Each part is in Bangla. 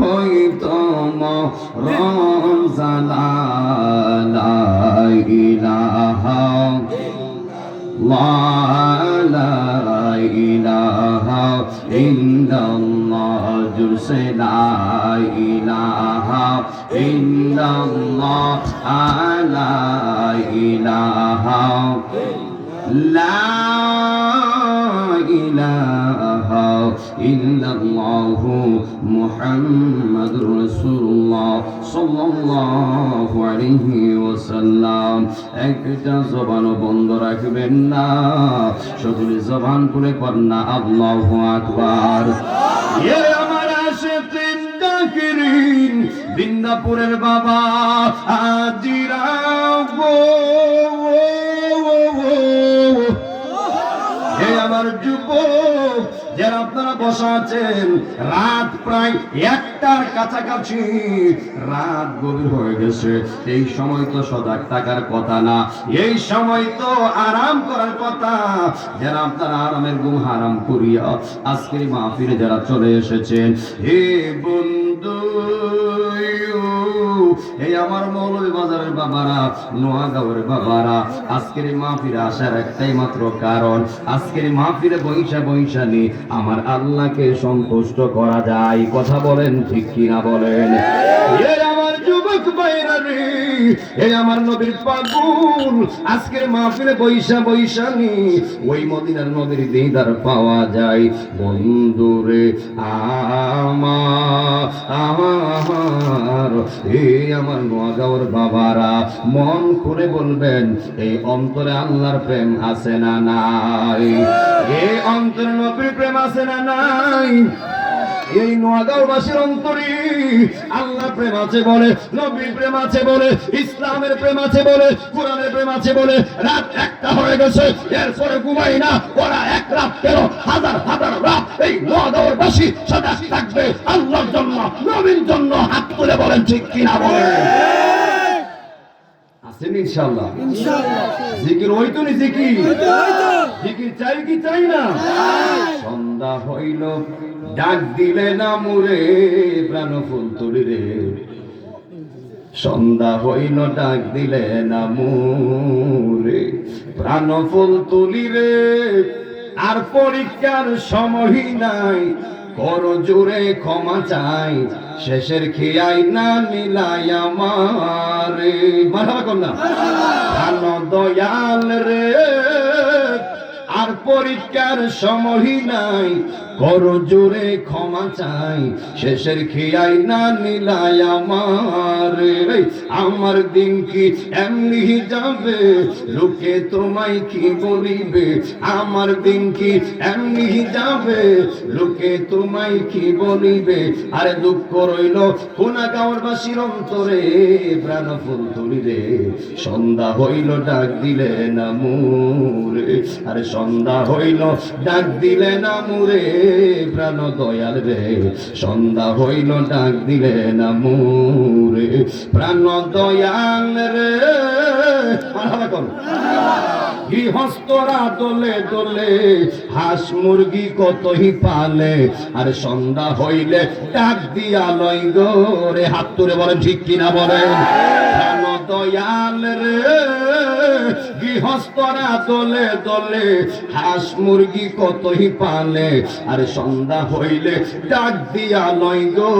হইতো রমজানা লা ইলাহা লা ইলাহা ইল্লাল্লাহ জুরসে লা ইলাহা ইল্লাল্লাহ লা ইলাহা লা ইলাহা ইল্লাল্লাহু মুহাম্মাদুর রাসূলুল্লাহ সাল্লাল্লাহু আলাইহি ওয়াসাল্লাম। একটা জবান বন্ধ রাখবেন না, সকলে জবান খুলে পড়েন না আল্লাহু আকবার। এ আমার আশিকিন জাকিরিন বিন্দাপুরের বাবা আজিরা গো, হে আমার যুবক যারা আপনারা বসা আছেন, রাত প্রায় 1টার কাছাকাছি, রাত গভীর হয়ে গেছে। এই সময় তো সজাগ থাকার কথা না, এই সময় তো আরাম করার কথা। যারা আপনারা আরামের ঘুম হারাম করিয়া আজকের মাহফিলে যারা চলে এসেছেন, হে বন্ধু, এই আমার মৌলভী বাজারের বাবারা, নোয়াগাঁওয়ের বাবারা, আজকের মাহফিলে আসার একটাই মাত্র কারণ, আজকের মাহফিলে বৈশা নি আমার আল্লাহকে সন্তুষ্ট করা যায়। কথা বলেন ঠিক কিনা বলেন? এই আমার যুবক ভাইরা রে, এই আমার নবীর পাগল, আজকের মাহফিলে বৈশা নি ওই মদিনার নবীর দিদার পাওয়া যায়। বন্ধুরে আমার, এই আমার নোয়াগাঁওয়ের বাবারা, মন করে বলবেন এই অন্তরে আল্লাহর প্রেম আছে না নাই? এই অন্তরে নবীর প্রেম আছে না নাই? এই নোয়াগাঁওবাসীর অন্তরে আল্লাহর প্রেম আছে বলে, নবীর প্রেম আছে বলে, ইসলামের প্রেম আছে বলে, কোরআনের প্রেম আছে বলে রাত 1টা হয়ে গেছে, এরপরে ঘুমাই না ওরা। 1 রাত কেন, হাজার রাত এই নোয়াগাঁওবাসী সজাগ থাকবে আল্লাহর জন্য, নবীর জন্য। হাত তুলে বলেন ঠিক কিনা বলেন? আছেন ইনশাআল্লাহ? জিকির হইতো নি? জিকির চাই কি চাই না? সন্ধ্যা হইল ডাক দিলে না মুরে প্রাণ ফুল তুলি রে, সন্ধ্যা হইল ডাক দিলে না মুরে প্রাণ ফুল তুলি রে। আর পরীক্ষার সময় নাই, করো জোরে ক্ষমা চাই, শেষের খেয়াই না নিলাই আমারে। মারহাবা কন্যা, প্রাণ দয়াল রে, আর পরীক্ষার সময় নাই, করো জোরে ক্ষমা চাই, শেষের খেয়াই না নিলাই আমারে। আমার দিন কি এমনি যাবে, লোকে তোমায় কি বলিবে? আমার দিন কি এমনি যাবে, লোকে তোমায় কি বলিবে? আরে দুঃখ রইল নোয়াগাঁওবাসীর অন্তরে, প্রাণ ফুল তুলি রে, সন্ধ্যা হইল ডাক দিলে না মুরে। আরে সন্ধ্যা হইল ডাক দিলে না মুরে প্রাণ দয়াল রে, সন্ধ্যা হইল ডাক দিলে না মুরে প্রাণ দয়াল রে। গৃহস্থরা দলে দলে হাঁস মুরগি কতই পালে, আর সন্ধ্যা হইলে ডাক দিয়া লয় গো রে। হাত তুলে বলেন ঠিক কিনা বলেন? প্রাণ দয়াল রে, গৃহস্থরা দলে দলে হাঁস মুরগি কতই পালে, আর সন্ধ্যা হইলে ডাক দিয়া লয় গো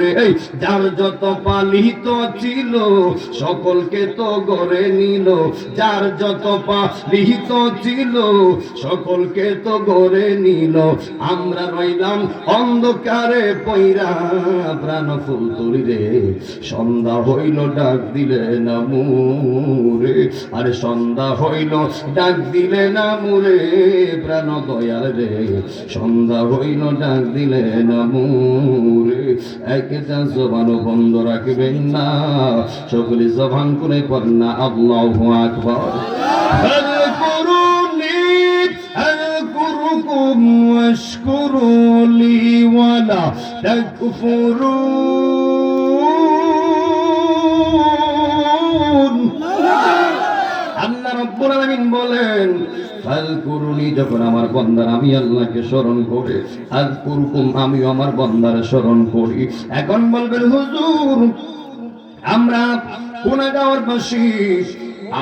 রে। যার যত পালিত ছিল সকলকে তো গড়ে নিল, যার যত পালিত ছিল সকলকে তো গড়ে নিল। আমরা রইলাম অন্ধকারে পইরা প্রাণ ফুল তুলি রে, সন্ধ্যা হইল ডাক দিলে না মুরে। আরে সন্ধ্যা হইল ডাক দিলে না মুরে প্রাণ দয়াল রে, সন্ধ্যা হইল ডাক দিলে না মুরে। একটা জবান বন্ধ রাখবেন না, সকলে জবান করে পড়েন না আল্লাহু আকবার। أذكركم واشكروا لي ولا تكفرون। আল্লাহ রাব্বুল আলামিন বলেন, ফাযকুরুনি, যখন আমার বান্দার আমি আল্লাহকে স্মরণ করে, আযকুরুকুম, আমি আমার বান্দার স্মরণ করি। এখন বলবেন হুজুর আমরা গুনাহগার বাসী,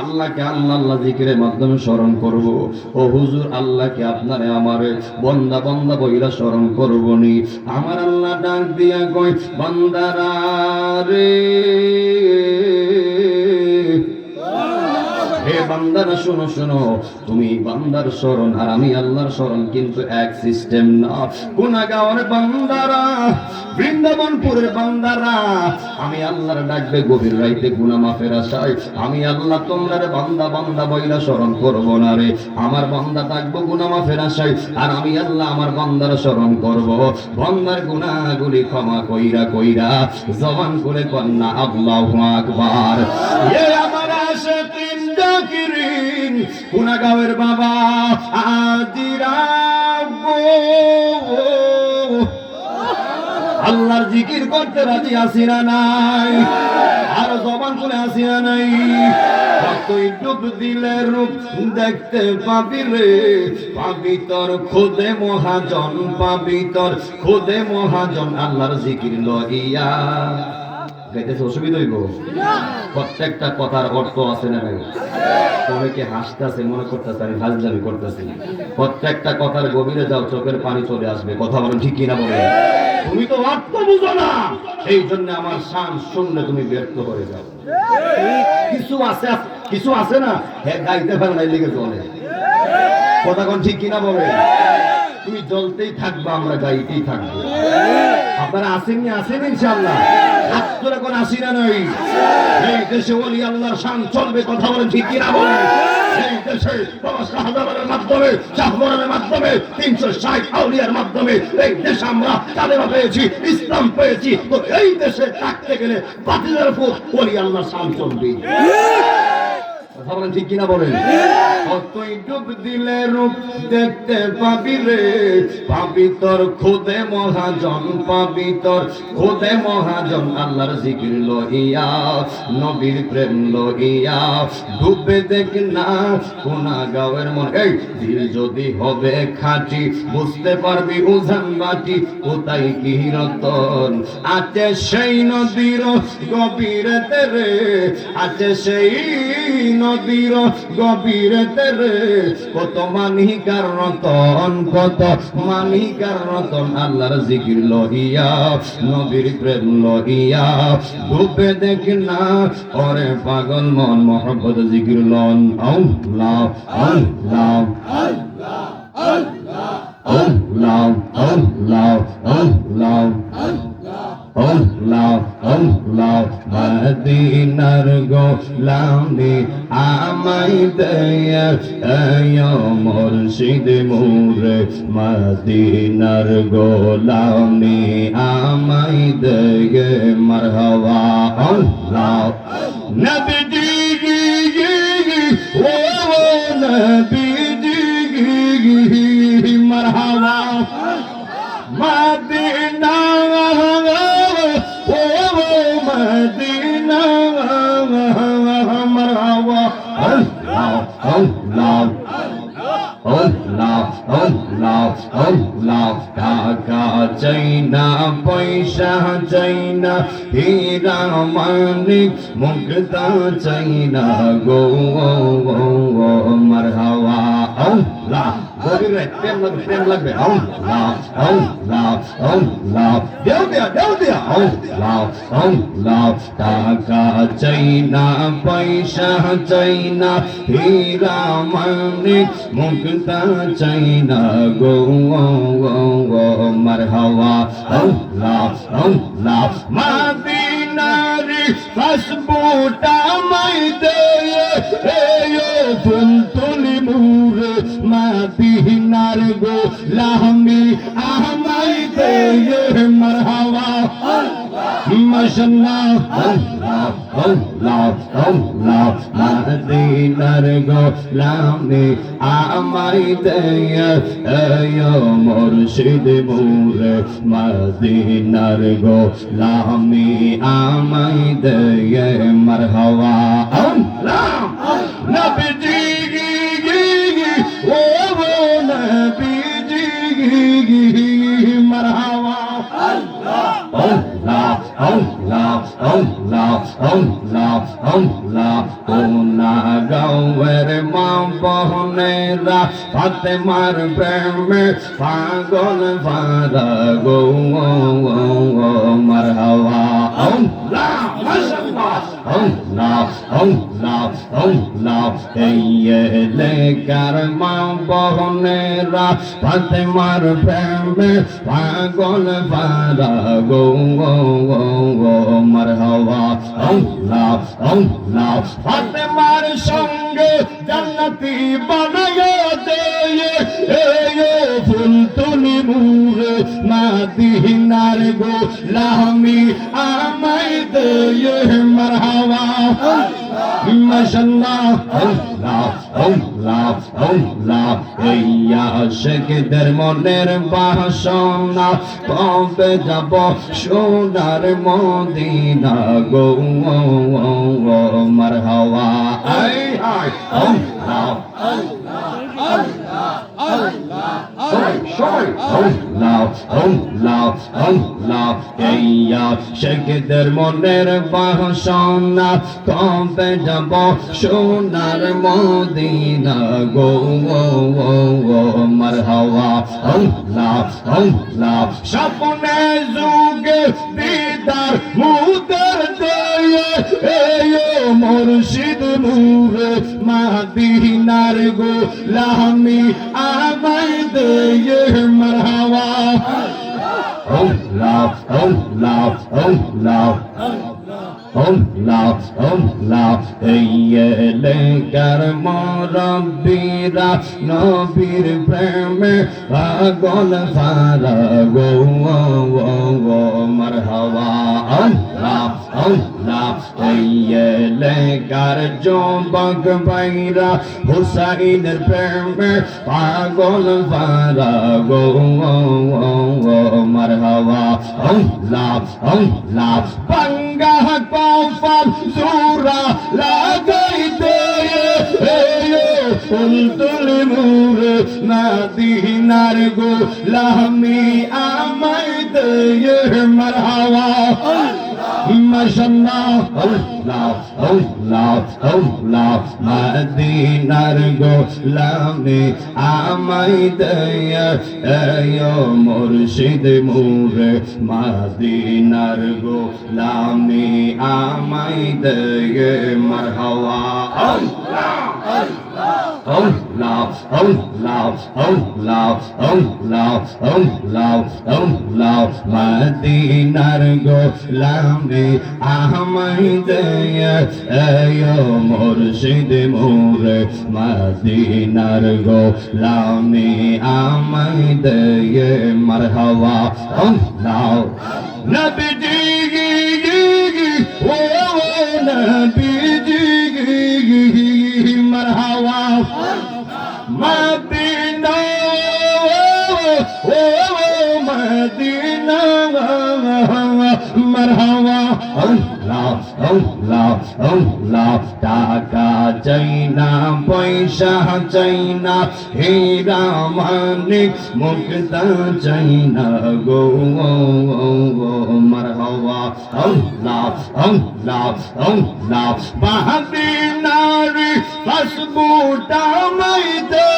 আল্লাহকে আল্লাহ আল্লাহ জিকিরের মাধ্যমে স্মরণ করব। ও হুজুর আল্লাহকে আপনারে আমারে বান্দা বান্দা বইলা স্মরণ করব নি। আমার আল্লাহ ডাক দিয়া কয় বান্দারা রে, হে বান্দারা শোনো শোনো, তুমি বান্দার স্মরণ আর আমি আল্লাহর স্মরণ কিন্তু এক সিস্টেম না। গুনাহগার বান্দারা, বৃন্দাবনপুরের বান্দারা আমি আল্লাহর ডাকবে গভীর রাইতে গুনাহ মাফের আশায়, আমি আল্লাহ তোমরা বান্দা বান্দা বইলা স্মরণ করব না রে। আমার বান্দা ডাকবো গুনাহ মাফের আশায়, আর আমি আল্লাহ আমার বান্দার স্মরণ করব। বান্দার গুনাহগুলি ক্ষমা কইরা কইরা জবান করে কন্না আল্লাহু আকবার। এ আমার আশিকিন জাকিরিন, গুনাহগারের বাবা আজিরা গো, আল্লাহর জিকির করতে রাজি আছি না নাই? আর জবান করে আছি না নাই? কতই ডুব দিলে রূপ দেখতে পাবি রে, পাবি তোর খোদে মহাজন, পাবি তোর খোদে মহাজন। আল্লাহর জিকির লইয়া গাইতেছে, অসুবিধা হইব? প্রত্যেকটা কথার অর্থ আছে না নাই? অনেকে হাসতেছে, মনে করতেছে আমি ফাজলামি করতেছি। প্রত্যেকটা কথার গভীরে যাও, চোখের পানি চলে আসবে। কথা বলেন ঠিক কিনা বলেন? তুমি তো অর্থ বুঝো না, এই জন্য আমার শান শুনলে তুমি ব্যর্থ হয়ে যাও। কিছু আছে না, হ্যাঁ গাইতে পারে না, লেগে চলে। কথা কোন ঠিক কিনা বলে? তুমি জ্বলতেই থাকবা, আমরা গাইতেই থাকবো। আপনারা আসেননি? আসেন ইনশাআল্লাহ? হাত তুলে কোন আসি না নই? এই দেশে ওলি আল্লাহর শান চলবে। কথা বলেন ঠিক কিনা বলেন? এই দেশে বাবা শাহজালালের মাধ্যমে, শাহজালালের মাধ্যমে, 360 আউলিয়ার মাধ্যমে এই দেশে আমরা কালেমা পেয়েছি, ইসলাম পেয়েছি। তো এই দেশে থাকতে গেলে বাতিলের উপর ওলি আল্লাহর শান চলবে। কথা বলেন ঠিক কিনা বলেন? কতই ডুব দিলে রূপ দেখতে পাবি রে, পাবি তোর খোদে মহাজন, পাবি তোর খোদে মহাজন। আল্লাহর জিকির লইয়া, নবীর প্রেম লইয়া, ডুবে দেখ না গুনাহগারের মন। এই দিল যদি হবে খাঁটি, বুঝতে পারবি উজান বাটি কোথায় কি রতন আছে। সেই নদীর গভীরেতে রে, আছে সেই নদীর গভীরেতে রে, কত মানিকার রতন, কত মানিকার রতন। আল্লাহর জিকির লইয়া, নবীর প্রেম লইয়া, ডুবে দেখ না ওরে পাগল মন। মোহাম্মদ জিকির লন, আল্লাহ আল্লাহ আল্লাহ আল্লাহ আল্লাহ আল্লাহ আল্লাহ আল্লাহ আল্লাহ। মদিনার গোলামি আমায় দেয়া মুর্শিদ মোরে, মদিনার গোলামি আমায় দেয়া মারহাবা। আল্লাহ নবীজি ও নবীজি মারহাবা। মদিনা ও মদিনা মারহাবা। আল্লাহ আল্লাহ আল্লাহ আল্লাহ আল্লাহ। টাকা চাই না, পয়সা চাই না, হীরা মানিক মুক্তা চাই না গো মারহাবা। আল্লাহ গভীরে প্রেম লাগবে, প্রেম লাগবে। আল্লাহ আল্লাহ আল্লাহ দেও দেয়া দেও দেয়া। আল্লাহ আল্লাহ। টাকা চাই না, পয়সা চাই না, হীরা মানিক মুক্তা চাই না গো মারহাবা। আল্লাহ আল্লাহ। মদিনারি ফাসবুটা মাই দে ফুলতুলি মুরে, মদিনার গোলামি আমায় দে মারহাবা। মাশাআল্লাহ আল্লাহ আল্লাহ আল্লাহ। মদিনার গোলামি আমায় দে মুর্শিদ মোরে, মদিনার গোলামি আমায় দে মারহাবা। আল্লাহ নবীজি ও মারহাবা আল্লাহ আল্লাহ আল্লাহ আল্লাহ আল্লাহ কোনা গাওয়ের মা বহনেরা ফাতেমার প্রেমে পাগল ফারা গো মারহাবা আল্লাহ মাশাআল্লাহ আল্লাহ আল্লাহ আল্লাহ এই কার মা বহনেরা ফাতেমার প্রেমে পাগল ফারা গো মারহাবা আল্লাহ আল্লাহ ফাতেমার সঙ্গে জান্নাতি বানায়া দে ফুল তুলি মুরে মাদিনার গোলামি আমায় দে মারহাবা মাশাআল্লাহ আল্লাহ আল্লাহ আল্লাহ এই আশিকদের মনের বাসনা কবে যাব সোনার মদিনা গো মারহাবা আই আই আল্লাহ আল্লাহ আল্লাহ আল্লাহ আল্লাহ আল্লাহ আল্লাহ এই আশিকদের মনের বাসনা কবে যাব সোনার মদিনা গো মারহাবা আল্লাহ আল্লাহ স্বপ্নে যুগে দিদার মুদের দয়ে মুর্শিদ নূরে মাদিনার গোলামি আমায় দয়ে মারহাবা আল্লাহ আল্লাহ আল্লাহ আল্লাহ আল্লাহ এই এলাকার মুরব্বিরা নবীর প্রেমে পাগল ফারা গো মারহাবা আল্লাহ আল্লাহ এই এলাকার যুবক ভাইরা হুসাইনের প্রেমে পাগল ফারা গো মারহাবা আল্লাহ আল্লাহ বাঙ্গা কফল সুরা লাগাইতে ফুল তুলি মুরে মাদিনার গোলামি আমায় দে মারহাবা মাশাআল্লাহ আল্লাহ আল্লাহ আল্লাহ মাদিনার গোলামি আমায় দে মুর্শিদ মুরে মাদিনার গোলামি আমায় দে মারহাবা আল্লাহ আল্লাহ আল্লাহ আল্লাহ আল্লাহ আল্লাহ আল্লাহ মদিনার গোলামি আমায় দে মুর্শিদ মুরে মদিনার গোলামি আমায় দে মারহাবা আল্লাহ নবীজি ও নবীজি মারহাবা মদিনা ও মদিনা মারহাবা আল্লাহ আল্লাহ আল্লাহ টাকা চাই না পয়সা চাই না হীরা মানিক মুক্তা চাই না গো মারহাবা আল্লাহ আল্লাহ আল্লাহ বাহাদি নারী হাসবুটা মাই দে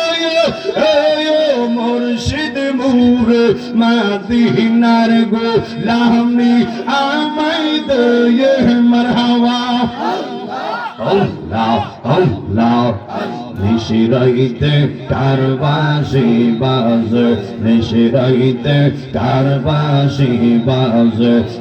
মুর্শিদ মুরে মাদিনার গোলামি আমায় দে মারহাবা আল্লাহ আল্লাহ নিশিরাইতে কারবাসি বাজ নিশিরাইতে কারবাসি বাজ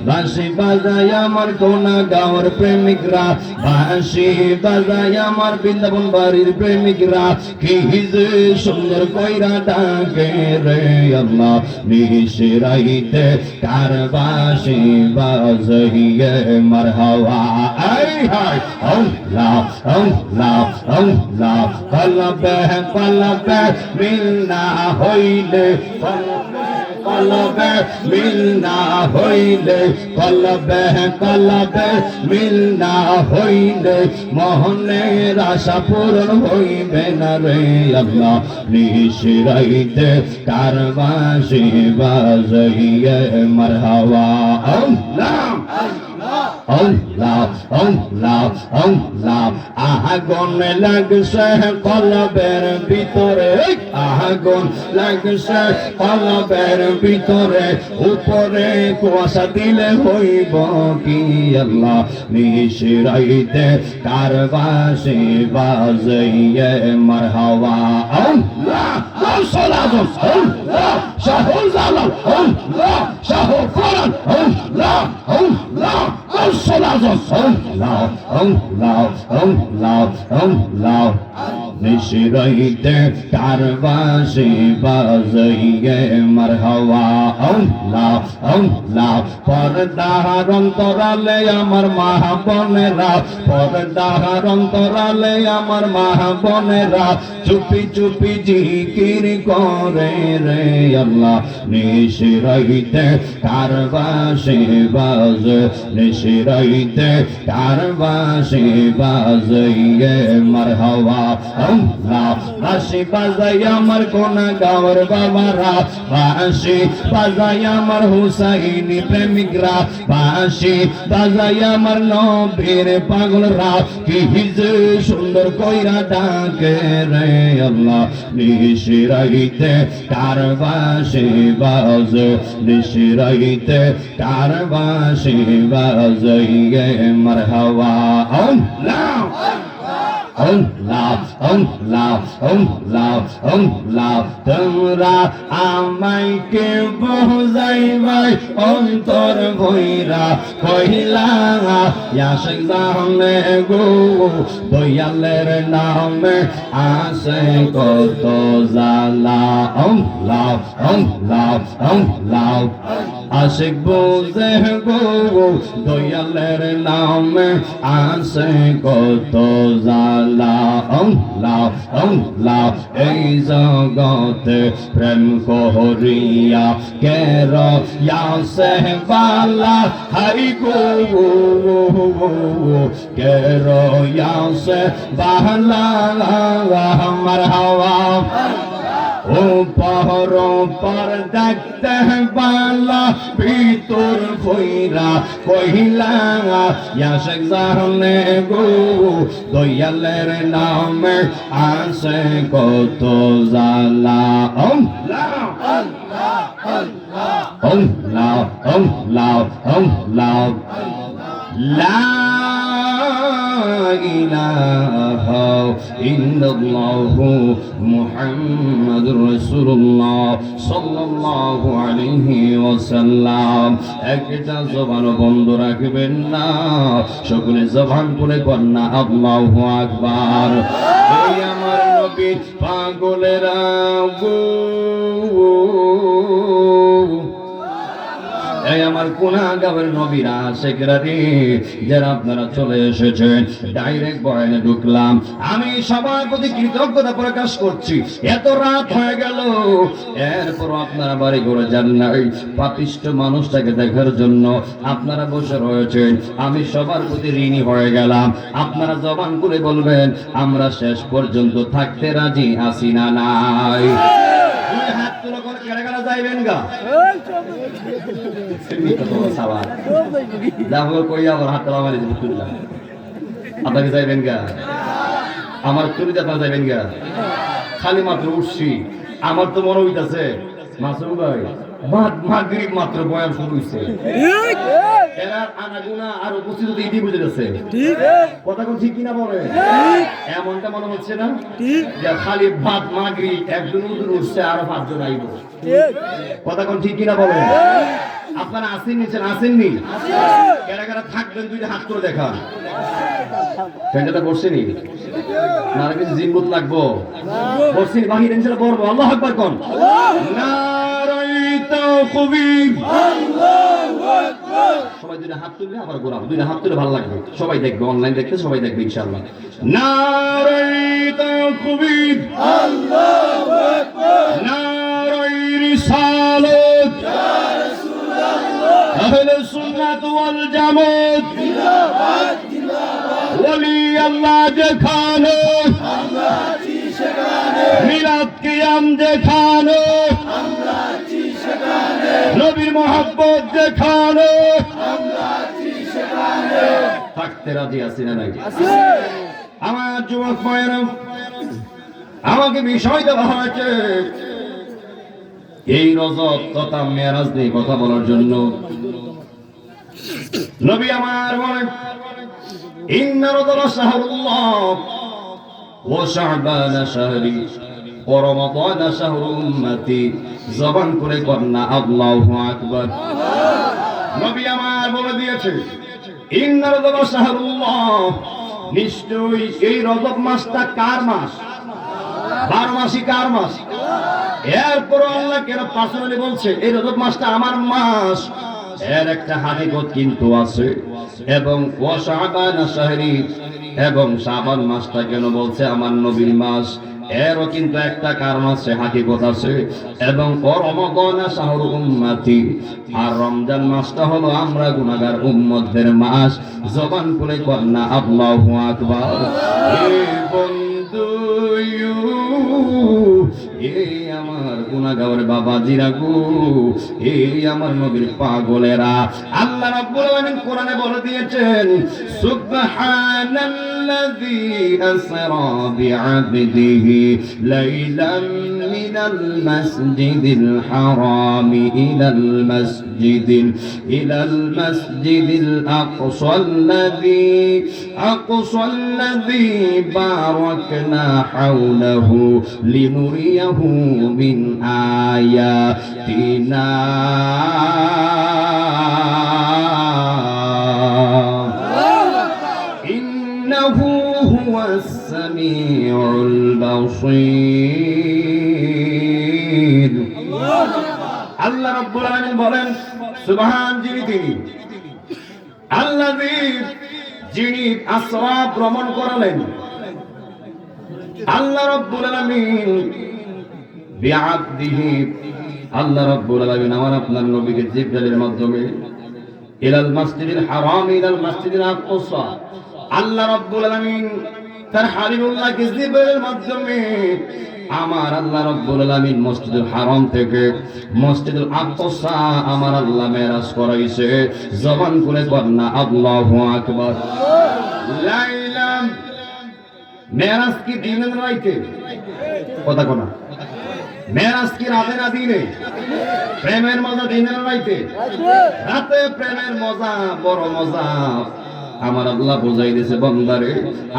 বাঁশি বাজায় আমার কোনা গাঁওর প্রেমিকরা বাঁশি বাজায় আমার বৃন্দাবন বাড়ির প্রেমিকরা কি যে সুন্দর কইরা ডাকে রে আল্লাহ নিশিরাইতে কারবাসি বাজ হিয়ে মারহাবা আই হাই আল্লাহ আল্লাহ আল্লাহ কলবে কলবে মিল না হইলে কলবে মিল না হইলে কলবে কলবে মিল না হইলে মোহনের আশা পূরণ হইবে না রে আল্লাহ নিশিরাইতে কারবাসি বাজাইয়ে মারহাবা আল্লাহ আল্লাহ আল্লাহ আল্লাহ আগুন লাগছে কলবের ভিতরে আগুন লাগছে কলবের ভিতরে উপরে কুয়াশা দিলে হইব কি আল্লাহ নিশিরাইতে কারবাসি বাজাইয়ে মারহাবা আল্লাহ গাউসুল আজম আল্লাহ শাহুল জালাল আল্লাহ শাহু কোরআন আল্লাহ আল্লাহ গাউসুল আজম আল্লাহ আল্লাহ আল্লাহ আল্লাহ নিশিরাইতে কারবাসি বাজাইয়ে মারহাবা আল্লাহ আল্লাহ পর্দার অন্তরালে আমার মা বোনেরা পর্দার অন্তরালে আমার মা বোনেরা চুপি চুপি জিকির করে রে আল্লাহ নিশিরাইতে কারবাসি বাজ নিশিরাইতে কারবাসি বাজাইয়ে মারহাবা আল্লাহ বাঁশি বাজাই আমার কোনা গাওয়ার বাবারা বাঁশি বাজাই আমার হুসাইনি প্রেমিকরা বাঁশি বাজাই আমার নবীর পাগলরা কি যে সুন্দর কইরা ডাকে রে আল্লাহ নিশিরাইতে কারবাসি বাজ নিশিরাইতে কারবাসি বাজাইয়ে মারহাবা আল্লাহ আল্লাহ আল্লাহ আল্লাহ আল্লাহ তোমরা আমায় কে বুঝাইবাই অন্তর ভৈরা কইলা ইয়াশক জানে গো দয়ালের নামে আসে কত জালা আল্লাহ আল্লাহ আল্লাহ আশিক বুঝে গো দয়ালের নামে আসে কত জালা আল্লাহ আল্লাহ এই জগতে প্রেম করিয়া কের ইয়াসে বালা হাই গো কের ইয়াসে বালা মারহাবা ও পহর পর দেখতে বালা ভিতর কইরা কহিলা ইয়াশক জানে গো দয়ালের নামে আসে কত জালা আল্লাহ আল্লাহ আল্লাহ আল্লাহ আল্লাহ লা ইলাহা ইল্লাল্লাহু মুহাম্মাদুর রাসূলুল্লাহ সাল্লাল্লাহু আলাইহি ওয়াসাল্লাম একটা জবান বন্ধ রাখবেন না সকলে জবান খুলে কন্না আল্লাহু আকবার এই আমার নবী পাগলেরা গো এই আমার গুনাহগার নবীরা শেখরা রে যারা আপনারা চলে এসেছেন ডাইরেক্ট বয়ানে ঢুকলাম আমি সবার প্রতি কৃতজ্ঞতা প্রকাশ করছি এত রাত হয়ে গেল এরপর আপনারা বাড়ি ঘরে যান নাই পাপিষ্ঠ মানুষটাকে দেখার জন্য আপনারা বসে রয়েছেন আমি সবার প্রতি ঋণী হয়ে গেলাম আপনারা জবান করে বলবেন আমরা শেষ পর্যন্ত থাকতে রাজি আছি না নাই হাত তুলো করে কেড়ে গেলা যাইবেন গা আপনাকে যাইবেন গা আমার চুরিতে আপনার যাইবেন গা খালি মাত্র উঠছি আমার তো মনে হইতাছে মাসুম ভাই মাগরিব মাত্র বয়ান শুরু হইছে এরা আনাগুনা আর উপস্থিত ইতি বুঝে যাচ্ছে কথা কোন ঠিক কিনা বলে এমনটা মনে হচ্ছে না যে খালি ভাত মাগরিব একজন উজুর উঠছে আর পাঁচজন আইব কথা কোন ঠিক কিনা বলে আপনারা আসেননি আসেননি কারা কারা থাকবেন দুইটা হাত করে দেখা ফ্যানটা বসছেনি না কিছু জিনবুত লাগবো বসছেনি বাহির ইনশাআল্লাহ পড়বো আল্লাহু আকবার কোন নারায়ে তাওকবীর আল্লাহু আকবার সবাই দুইটা হাত তুললে আবার গোলাম দুইটা হাত তুলে ভালো লাগবে সবাই দেখবে অনলাইন দেখতে সবাই দেখবে ইনশাআল্লাহ নারায়ে তাওকবীর আল্লাহু আকবার নারায়ে রিসালাত জামাত ওয়াল জামাত জিন্দাবাদ জিন্দাবাদ ওলি আল্লাহ যেখানে আমরা আছি সেখানে মিলাদ কিয়াম যেখানে আমরা আছি সেখানে নবীর মহব্বত যেখানে আমরা আছি সেখানে থাকতে রাজি আছি না নাই আছি আমার যুবক ভাইরা আমাকে বিষয় দেওয়া হয়েছে এই রজব তথা মেরাজ নিয়ে কথা বলার জন্য। নবী আমার বলেন ইন্না রজবা শাহরুল্লাহ ওয়া শাবান শাহরি ওয়া রমাদান শাহরু উম্মতি। জবান করে কন্না আল্লাহু আকবার। নবী আমার বলে দিয়েছে ইন্না রজবা শাহরুল্লাহ, নিশ্চয়ই এই রজব মাসটা কার মাস? 12 মাসই কার মাস? এরপর আল্লাহ কেন পার্সোনালি বলছে এই রজব মাসটা আমার মাস? এর একটা হাকিকত কিন্তু আছে। এবং ওয়া শাবান শাহরি, এবং শাবান মাসটা কেন বলছে আমার নবীর মাস? এরও কিন্তু একটা কারণ আছে, হাকিকত আছে। এবং ও রমাদান শাহরু উম্মতি, আর রমজান মাসটা হলো আমরা গুনাহগার উম্মতদের মাস। জবান খুলে কন্না আল্লাহু আকবার। বন্ধু এই আমার গুনাহগার বাবাজিরা গো, এই আমার নবীর পাগলেরা, আল্লাহ রাব্বুল আলামিন কোরআনে বলে দিয়েছেন সুবহানাল্লাযী আসরা বিআবদিহি লাইলাম মিনাল মাসজিদিল হারামি ইলাল মাসজিদিল আকসাল্লাযী বারাকনা হাওলাহু লিনুরিয়াহু মিন আয়াতিনা। ইন্নাহু হুয়াস সামিউল বাসীর। আল্লাহ রাব্বুল আলামিন বলেন সুবহান, তিনি আল্লাযী, যিনি আসরা ভ্রমণ করালেন। আল্লাহ রাব্বুল আলামিন বিআবদিহি, আল্লাহ রাব্বুল আলামিন আমার আপনার নবীকে জিবরাইলের মাধ্যমে ইলাল মাসজিদিল হারাম ইলাল মাসজিদিল আকসা, আল্লাহ রাব্বুল আলামিন তার হাবিবুল্লাহকে জিবরাইলের মাধ্যমে আমার আল্লাহ রাব্বুল আলামিন মসজিদুল হারাম থেকে মসজিদুল আকসা আমার আল্লাহ মেরাজ করাইছে। জবান খুলে কন্না আল্লাহু আকবার। লাইলা মেরাজ কি দিনের রাইতে? কথা কোনা মেরাজ কি রাতে না দিনে? প্রেমের মজা দিনের রাইতে? রাতে প্রেমের মজা, বড় মজা। আমার আল্লাহ বুঝাই দিয়েছে বান্দারে,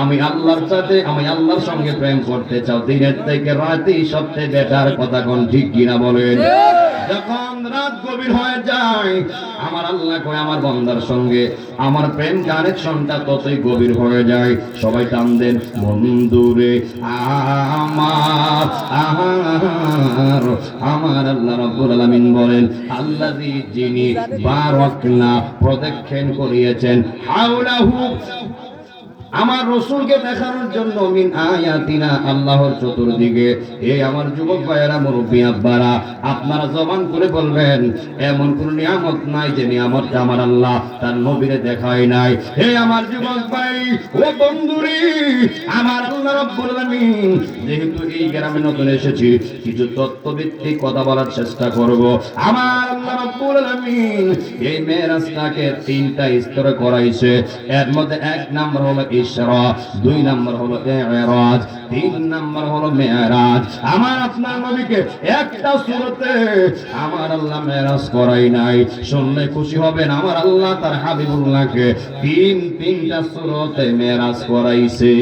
আমি আল্লাহর সাথে, আমি আল্লাহর সঙ্গে প্রেম করতে চাও, দিনের থেকে রাতেই সবচেয়ে বেটার। কথা কোন ঠিক কিনা বলেন? যখন রাত গভীর হয়ে যায় আমার আল্লাহ কয় আমার বান্দার সঙ্গে আমার প্রেম কানেকশনটা ততই গভীর হয়ে যায়। সবাই টান দেন বন্ধুরে আমার। আমার আল্লাহ রাব্বুল আলামিন বলেন আল্লাযী, যিনি বারাকনা প্রদক্ষিণ করিয়েছেন হাওলাহু আমার রাসূলকে দেখানোর জন্য মিন আয়াতিনা আল্লাহর চতুর্দিকে। এই আমার যুবক ভাইয়েরা, মুরব্বী আব্বারা, আপনারা জবান করে বলবেন এমন কোন নিয়ামত নাই যে নিয়ামতটা আমার আল্লাহ তার নবীরে দেখায় নাই। হে আমার যুবক ভাই ও বন্ধুরে, আমার আল্লাহ রাব্বুল আলামিন, যেহেতু এই গ্রামে নতুন এসেছি কিছু তত্ত্বভিত্তিক কথা বলার চেষ্টা করব। আমার আল্লাহ রাব্বুল আলামিন এই মেরাজটাকে 3টা স্তরে করাইছে। এর মধ্যে 1 নাম্বার হলো ইসরা, 2 নাম্বার হলো ইরাজ, 3 নাম্বার হলো মেরাজ। আমার আপনার নবীকে একটা সূরাতে আমার আল্লাহ মেরাজ করাই নাই। শুনলে খুশি হবেন, আমার আল্লাহ তার হাবিবুল্লাহকে 3টা সূরাতে মেরাজ করাইছে।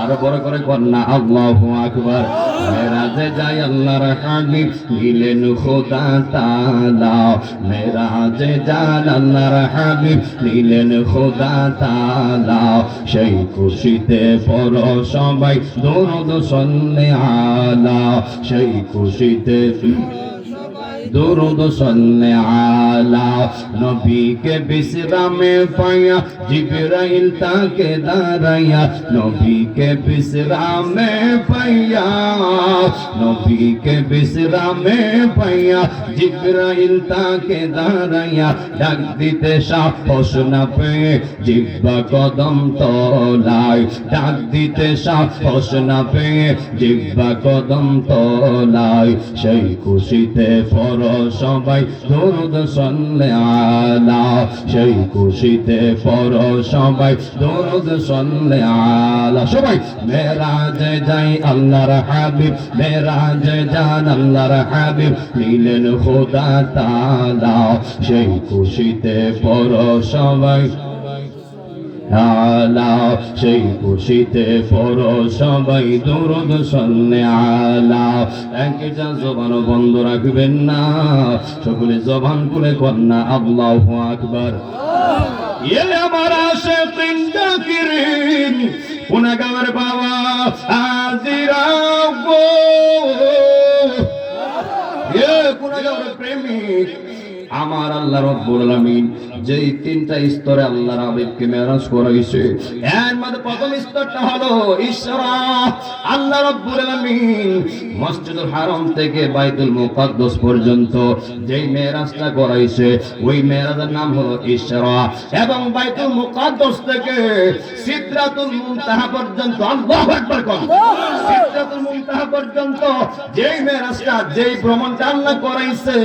আরো বড় করে কন্না আল্লাহু আকবার। মেরাজে যায় আল্লাহর হাবিব গেলেন খোদা তাআলা, মেরাজে যান আল্লাহর হাবিব নিলেন খোদা তাআলা। সেই খুশিতে পড়ো সবাই দরুদ সাল্লে আলা, সেই খুশিতে দুরুদ সাল্লি আলা নবীকে বিশ্রামে পাইয়া জিবরাইল তাকে দাঁড়াইয়া নবীকে বিশ্রামে পাইয়া নবীকে বিশ্রামে পাইয়া জিবরাইল তাকে দাঁড়াইয়া ডাক দিতে সাহস না পেয়ে জিহ্বা কদম তলায় ডাক দিতে সাহস না পেয়ে জিহ্বা কদম তলায় সেই খুশিতে পড় সবাই দুরূদ সাল্লি আলা সেই খুশিতে পড় সবাই দুরূদ সাল্লি আলা সবাই মেরাজে যাই আল্লাহর হাবিব মেরাজে যান আল্লাহর হাবিব নিলেন খোদা তাআলা সেই খুশিতে পড় সবাই আলা সেই খুশিতে পড়ো সবাই দুরূদ সাল্লি আলা একটা জবান বন্ধ রাখবেন না সকলে জবান খুলে কন্যা আল্লাহু আকবার এ আমার আশিকিন জাকিরিন গুনাহগার বাবা আজিরাও গো এ গুনাহগার প্রেমিক আমার আল্লাহ রাব্বুল আলামিন যেই তিনটা স্তরে আল্লাহর হাবিবকে মেরাজ করাইছে এর মধ্যে প্রথম স্তরটা হলো ইসরা আল্লাহ রাব্বুল আলামিন মসজিদুল হারাম থেকে বাইতুল মুকাদ্দাস পর্যন্ত যেই মেরাজটা করাইছে ওই মেরাজের নাম হলো ইসরা এবং বাইতুল মুকাদ্দাস থেকে সিদরাতুল মুনতাহা পর্যন্ত আল্লাহু আকবার কোন সিদরাতুল মুনতাহা পর্যন্ত যেই মেরাজটা যেই ভ্রমণটা আল্লাহ করাইছে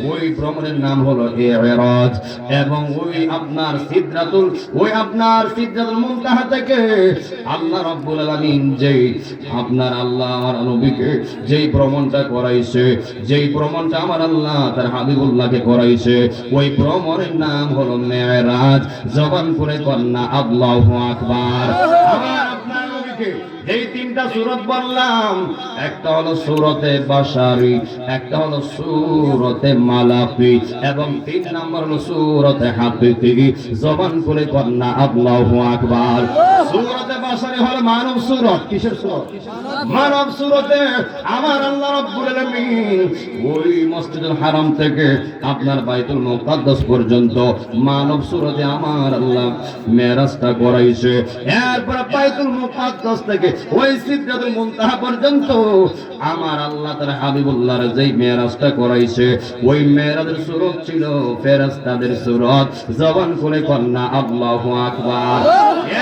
ওই ভ্রমণের নাম হলো ইরাজ এবং ওই আপনার সিদরাতুল মুনতাহা থেকে আল্লাহ রাব্বুল আলামিন যেই আপনার আল্লাহ আমার নবীকে যেই ভ্রমণটা করাইছে যেই ভ্রমণটা আমার আল্লাহ তার হাবিবুল্লাহকে করাইছে ওই ভ্রমণের নাম হলো মেরাজ জবান করে কন্যা আল্লাহু আকবার আমার আপনার নবীকে এই তিনটা সূরত বললাম একটা হলো সূরতে বাশারি একটা হলো সূরতে মালাকি এবং তিন নাম্বার হলো সূরতে হাকিকি জবান করে কন্যা আল্লাহু আকবার সূরতে বাশারি হলো মানব সূরত কিসের সূরত মানব সূরতে আমার আল্লাহ রাব্বুল আলামিন ওই মসজিদুল হারাম থেকে আপনার বাইতুল মুকাদ্দাস পর্যন্ত মানব সূরতে আমার আল্লাহ মেরাজটা করাইছে এরপর বাইতুল মুকাদ্দাস থেকে ওই সিদরাতুল মুনতাহা পর্যন্ত আমার আল্লাহ তার হাবিবুল্লাহর যেই মেরাজটা করাইছে ওই মেরাজের সূরত ছিল ফেরেশতাদের সূরত জবান করে কন্যা আল্লাহু আকবার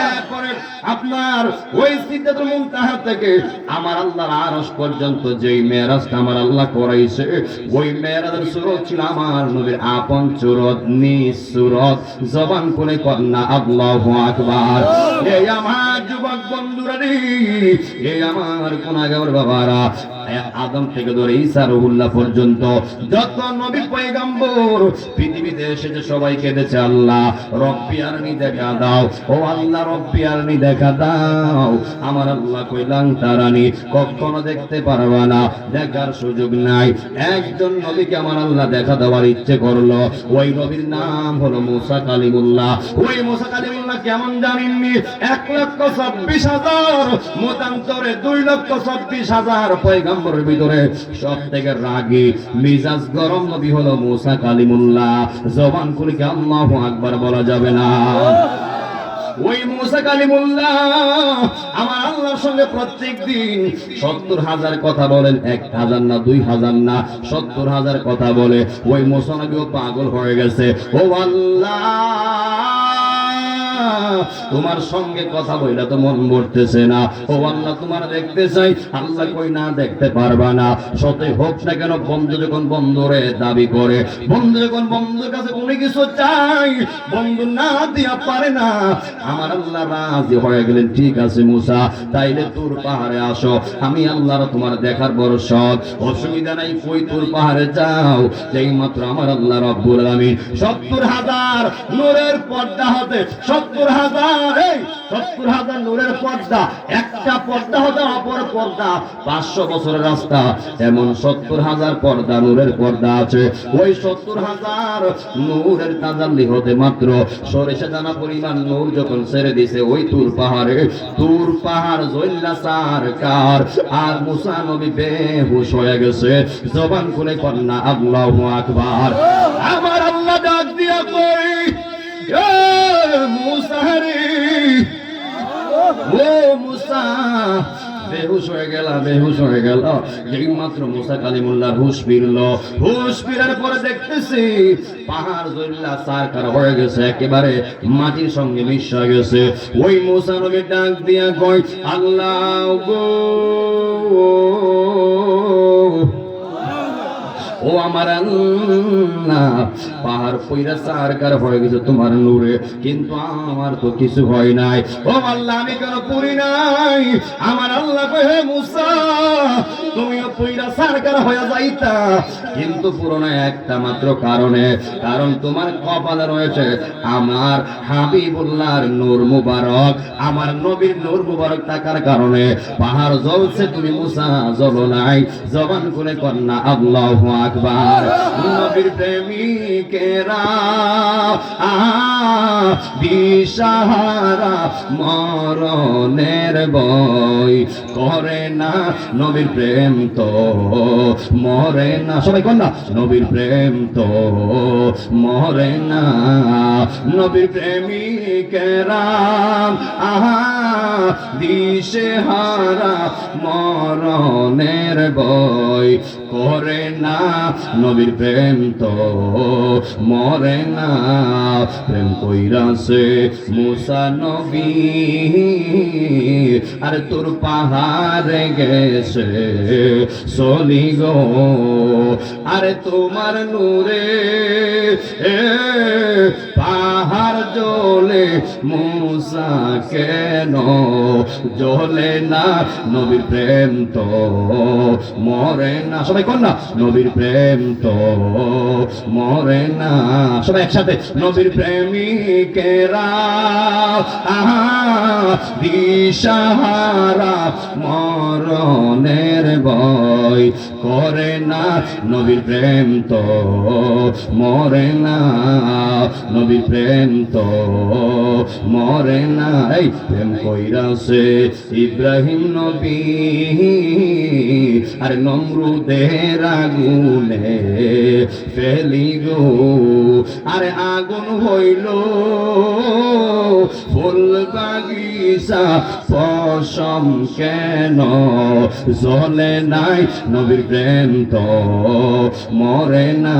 এরপরে আপনার ওই সিদরাতুল মুনতাহা থেকে আমার আল্লাহর আরশ পর্যন্ত যেই মেরাজটা আমার আল্লাহ করাইছে ওই মেরাজের সূরত ছিল আমার নবীর আপন সূরত নিজ সূরত জবান করে কন্যা আল্লাহু আকবার এই আমার যুবক বন্ধুরা রে এই আমার গুনাহগার বাবারা আদম থেকে ধরে ঈসা রুহুল্লাহ পর্যন্ত যত নবী পয়গম্বর পৃথিবীতে এসেছে সবাই কেঁদেছে আল্লাহ রব্বি আরনি দেখা দাও ও আল্লাহ রব্বি আরনি দেখা দাও আমার আল্লাহ কইলাম তারানি কখনো দেখতে পারবা না দেখার সুযোগ নাই একজন নবীকে আমার আল্লাহ দেখা দেওয়ার ইচ্ছে করলো ওই নবীর নাম হলো মুসা কালিমুল্লাহ ওই মুসা কালিমুল্লাহ কেমন জানেননি 1,26,000 মতান্তরে 2,26,000 পয়গম্বরের ভিতরে সবথেকে রাগী মিজাজ গরম নবী হলো মুসা কালিমুল্লাহ জবান খুলে কি আল্লাহু আকবার বলা যাবে না ওই মুসা কালিমুল্লাহ আমার আল্লাহর সঙ্গে প্রত্যেকদিন 70,000 কথা বলেন 1,000 না 2,000 না 70,000 কথা বলে ওই মুসা নবীও পাগল হয়ে গেছে ও আল্লাহ তোমার সঙ্গে কথা বইলা তো মন ভরতেছে না ও আল্লাহ তোমার দেখতে চাই আল্লাহ কই না দেখতে পারবা না সতই হোক না কেন বন্ধু যখন বন্ধুরে দাবি করে বন্ধু যখন বন্ধুর কাছে কোনো কিছু চাই বন্ধু না দিয়া পারে না আমার আল্লাহ রাজি হয়ে গেলেন ঠিক আছে মুসা তাইলে তোর পাহাড়ে আসো আমি আল্লাহর তোমার দেখার বড় শখ অসুবিধা নাই কই তোর পাহাড়ে যাও যেই মাত্র আমার আল্লাহ রাব্বুল আলামিন 70,000 নূরের পর্দা হতে 70,000 70,000 নূরের পর্দা, একটা পর্দা হতে অপর পর্দা 500 বছরের রাস্তা, এমন 70,000 পর্দা নূরের পর্দা আছে। ওই 70,000 নূরের তাজাল্লি হতে মাত্র সরিষা দানা পরিমাণ নূর যখন ছেড়ে দিছে ওই তুর পাহাড় জল্লা সরকার আর মুসা নবী বেহুশ হয়ে গেছে। জবান খুলে কন্যা আল্লাহু আকবার। আমার আল্লাহ ডাক দিয়া কই, এ মুসা রে, ও মুসা, বেহুশ হয়ে গেল। যেই মাত্র মুসা কালিমুল্লাহর হুশ ফিরার পরে দেখতেছি পাহাড় জল্লা সরকার হয়ে গেছে, একেবারে মাটির সঙ্গে মিশে গেছে। ওই মুসা নবী ডাক দিয়া কই, আল্লাহ গো, ও আমার আল্লাহ, পাহাড় পয়রা সরকার হয়ে গেছে তোমার নূরে, কিন্তু আমার তো কিছু হয় নাই। ও আল্লাহ, আমি কেন পুরি নাই? আমার আল্লাহ কই, হে মুসা, তুমিও পয়রা সরকার হয়ে যাইতা, কিন্তু পুরো না একটা মাত্র কারণে, কারণ তোমার কপালে রয়েছে আমার হাবিবুল্লাহর নূর মুবারক, আমার নবীর নূর মুবারক থাকার কারণে পাহাড় জ্বলছে, তুমি মুসা জ্বলো নাই। জবান খুলে কন্যা আল্লাহু আকবার। নবীর প্রেমিকেরা দিশাহারা মরণের ভয় করে না, নবীর প্রেম তো মরে না। সবাই কন্যা, নবীর প্রেম তো মরে না। নবীর প্রেমিকেরা দিশেহারা মরণের ভয় করে না, নবীর প্রেম তো মরে না। প্রেম কইরাছে মুসা নবী, আর তোর পাহাড়ে গেছে চলি গো, আরে তোমার নূরে পাহাড় জ্বলে, মুসা কেন জ্বলে না? নবীর প্রেম তো মরে না। সবাই কন্যা, নবীর প্রেম তো মরে না। সবাই একসাথে, নবীর প্রেমিকেরা দিশাহারা মরণের ভয় করে না, নবীর প্রেম তো মরে না, নবীর প্রেম তো মরে না। এই প্রেম কইরাছে ইব্রাহিম নবী, আর নমরুদের আগুনে ফেলি গো, আরে আগুন হইল ফুল বাগিচা, পশম কেন জ্বলে নাই? নবীর প্রেম তো মরে না,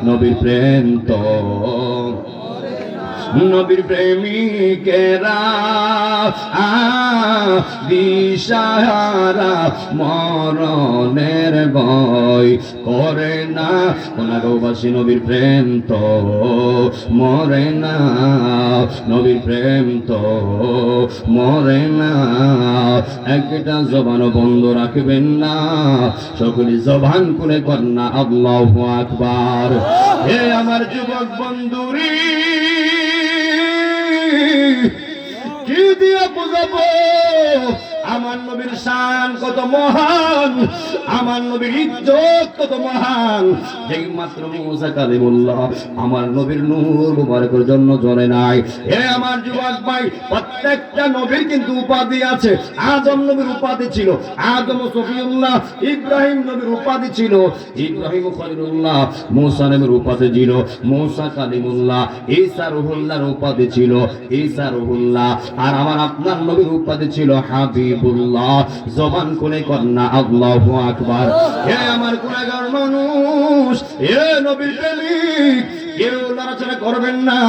নবীর প্রেম তো, নবীর প্রেমিকেরা দিশাহারা মরণের ভয় করে না, সোনাগাঁওবাসী নবীর প্রেম তো মরে না, নবীর প্রেম তো মরে না। একটা জবান বন্ধ রাখবেন না, সকলে জবান খুলে কন্যা আল্লাহু আকবার। হে আমার যুবক বন্ধুরি, কি দিয়ে বুঝাবো আমার নবীর শান কত মহান, আমার নবীর ইজ্জত কত মহান। যেই মাত্র মুসা কালিমুল্লাহ আমার নবীর নূর মুবারকের জন্য জ্বলে নাই। হে আমার যুবক ভাই, প্রত্যেকটা নবীর কিন্তু উপাধি আছে। আদম নবীর উপাধি ছিল আদম সফিউল্লাহ, ইব্রাহিম নবীর উপাধি ছিল ইব্রাহিম খলিলুল্লাহ, মুসা নবীর উপাধি ছিল মুসা কালিমুল্লাহ, ঈসা রুহুল্লাহর উপাধি ছিল ঈসা রুহুল্লাহ, আর আমার আপনার নবীর উপাধি ছিল হাবিবুল্লাহ। জবান খুলে কন্যা আল্লাহু আকবার। হে আমার গুনাহগার মানুষ, হে নবীর প্রেমিক, কেউ নড়াচড়া করবেন না।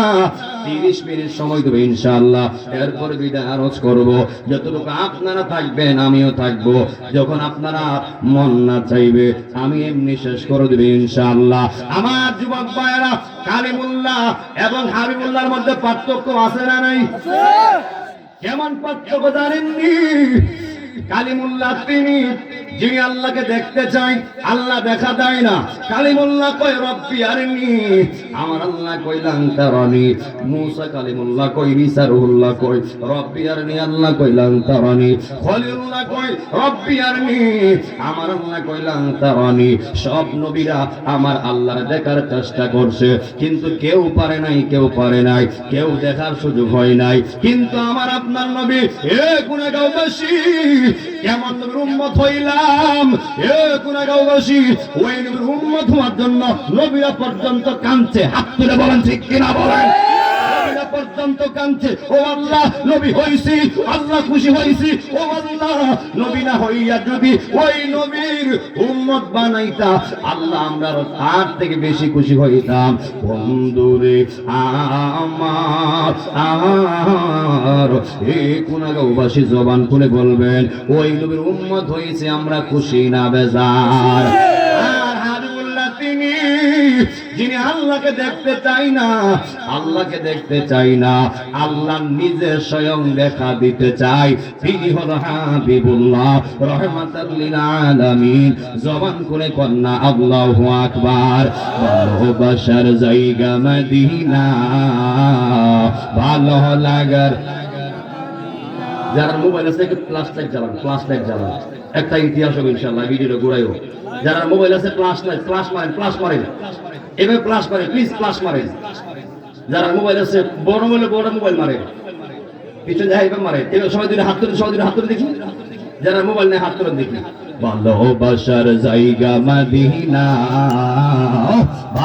30 মিনিট সময় দেবে ইনশাআল্লাহ, এরপর বিদায় আরজ করব। যতটুকু আপনারা থাকবেন আমিও থাকবো, যখন আপনারা মন না চাইবে আমি এমনি শেষ করে দেব ইনশাআল্লাহ। আমার যুবক ভাইয়েরা, কালিমুল্লাহ এবং হাবিবুল্লাহর মধ্যে পার্থক্য আছে না নাই? কেমন পার্থক্য জানেননি? কালিমুল্লাহ তিনি যিনি আল্লাহকে দেখতে চায় আল্লাহ দেখা দেয় না। কালিমুল্লাহ কয় রব্বি আরনি, আমার আল্লাহ কই লান তারানি। মুসা কালিমুল্লাহ কই, ঈসা রুহুল্লাহ কই রব্বি আরনি, আল্লাহ কই লান তারানি। খলিলুল্লাহ কই রব্বি আরনি, আমার আল্লাহ কই লান তারানি। সব নবীরা আমার আল্লাহর দেখার চেষ্টা করছে, কিন্তু কেউ পারে নাই, কেউ পারে নাই, কেউ দেখার সুযোগ হয় নাই। কিন্তু আমার আপনার নবী, এ গুনাহগারবাসী, কেমন নবীর উম্মত হইলাম, এ গুনাহগারবাসী, ওই নবীর উম্মত হওয়ার জন্য নবীরা পর্যন্ত কাঁদছে। হাত তুলে বলেন ঠিক কিনা বলেন। নবীরা পর্যন্ত কাঁদছে, ও আল্লাহ নবী হইছি, আল্লাহ খুশি হইছি, ও আল্লাহ নবী না হইয়া যদি ওই নবীর উম্মত বানাইতা, আল্লাহ আমরা তার থেকে বেশি খুশি হইতাম। বন্ধুরে আমার, এই গুনাহগারবাসী জবান খুলে বলবেন, ওই নবীর উম্মত হইছে, আমরা খুশি না বেজার? আর হাবিবুল্লাহ তিনি, যিনি আল্লাহকে দেখতে চাই না, আল্লাহকে দেখতে চাই না, আল্লাহ নিজে স্বয়ং দেখা দিতে চাই, তিনি হলো হাবিবুল্লাহ রাহমাতাল লিল আলামিন। জবান করে কন্যা আল্লাহু আকবার। ভালোবাসার জায়গা মদিনা, ভালো লাগার। যারা মোবাইল আছে একটু প্লাস লাইট জ্বালান, প্লাস লাইট জ্বালান। একটা ইতিহাস হবে ইনশাআল্লাহ, ভিডিওটা ঘুরাইও। যারা মোবাইল আছে প্লাস লাইট, প্লাস মারেন, প্লাস মারেন, এভাবে প্লাস মারেন, প্লিজ প্লাস মারেন। যারা মোবাইল আছে বড় মোবাইলে বড় মোবাইল মারেন, পিছনে যাই মারেন। এবার সবাই দিলে হাত তুলে, সবাই দিলে হাত তুলে দেখি। যারা মোবাইল নেই হাত তুলে দেখি। ভালোবাসার জায়গা মদিনা।